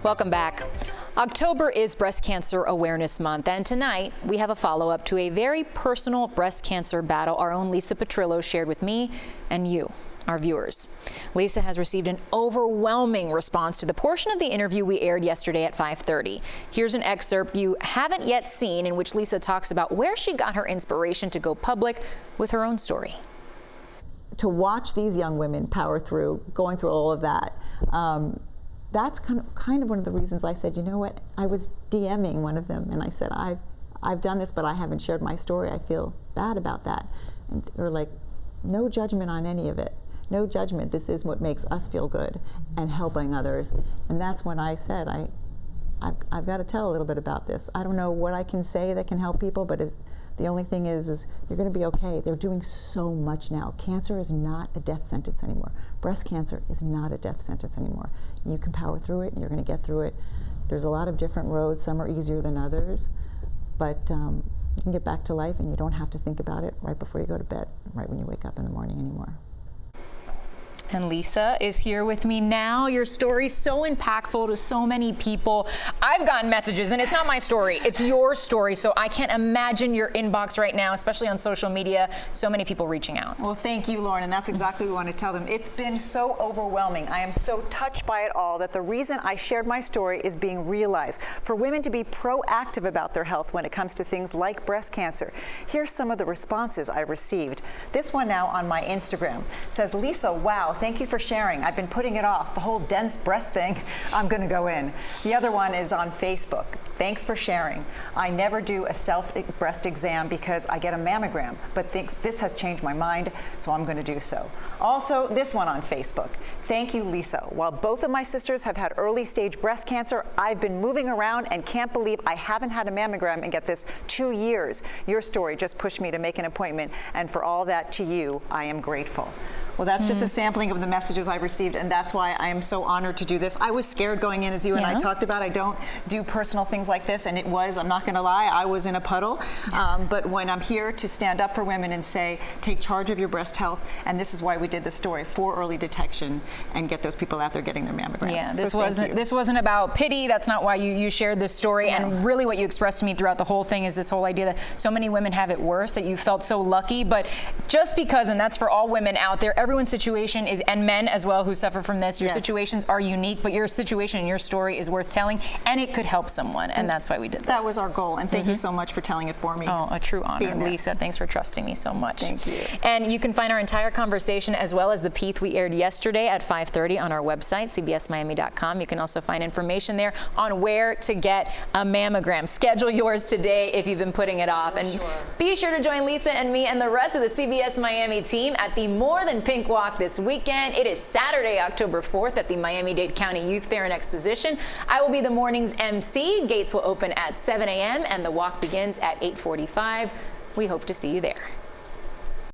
Welcome back. October is Breast Cancer Awareness Month, and tonight we have a follow-up to a very personal breast cancer battle our own Lisa Petrillo shared with me and you, our viewers. Lisa has received an overwhelming response to the portion of the interview we aired yesterday at 5:30. Here's an excerpt you haven't yet seen in which Lisa talks about where she got her inspiration to go public with her own story. To watch these young women power through, going through all of that, that's kind of one of the reasons I said, you know what, I was DMing one of them and I said, I've done this, but I haven't shared my story. I feel bad about that. And they were like, no judgment on any of it. No judgment. This is what makes us feel good and helping others. And that's when I said, I've got to tell a little bit about this. I don't know what I can say that can help people, but the only thing is you're going to be okay. They're doing so much now. Cancer is not a death sentence anymore. Breast cancer is not a death sentence anymore. You can power through it, and you're going to get through it. There's a lot of different roads. Some are easier than others, but you can get back to life, and you don't have to think about it right before you go to bed, right when you wake up in the morning anymore. And Lisa is here with me now. Your story's so impactful to so many people. I've gotten messages, and it's not my story, it's your story. So I can't imagine your inbox right now, especially on social media, so many people reaching out. Well, thank you, Lauren, and that's exactly what we want to tell them. It's been so overwhelming. I am so touched by it all that the reason I shared my story is being realized. For women to be proactive about their health when it comes to things like breast cancer. Here's some of the responses I received. This one now on my Instagram says, Lisa, wow, thank you for sharing. I've been putting it off. The whole dense breast thing, I'm going to go in. The other one is on Facebook. Thanks for sharing. I never do a self-breast exam because I get a mammogram, but this has changed my mind, so I'm going to do so. Also, this one on Facebook. Thank you, Lisa. While both of my sisters have had early-stage breast cancer, I've been moving around and can't believe I haven't had a mammogram in, get this, 2 years. Your story just pushed me to make an appointment, and for all that, to you, I am grateful. Well, that's just a sampling of the messages I received, and that's why I am so honored to do this. I was scared going in, as you and I talked about. I don't do personal things like this, and it was, I'm not going to lie, I was in a puddle. But when I'm here to stand up for women and say, take charge of your breast health, and this is why we did the story, for early detection, and get those people out there getting their mammograms. Yeah, this wasn't about pity. That's not why you shared this story. Yeah. And really what you expressed to me throughout the whole thing is this whole idea that so many women have it worse, that you felt so lucky. But just because, and that's for all women out there, everyone's situation is, and men as well who suffer from this, your situations are unique, but your situation and your story is worth telling, and it could help someone, and that's why we did this. That was our goal, and thank you so much for telling it for me. Oh, a true honor. Lisa, thanks for trusting me so much. Thank you. And you can find our entire conversation as well as the piece we aired yesterday at 5:30 on our website, cbsmiami.com. You can also find information there on where to get a mammogram. Schedule yours today if you've been putting it off. And be sure to join Lisa and me and the rest of the CBS Miami team at the More Than Pink Walk this weekend. It is Saturday, October 4th at the Miami-Dade County Youth Fair and Exposition. I will be the morning's MC. Gates will open at 7 a.m. and the walk begins at 8:45. We hope to see you there.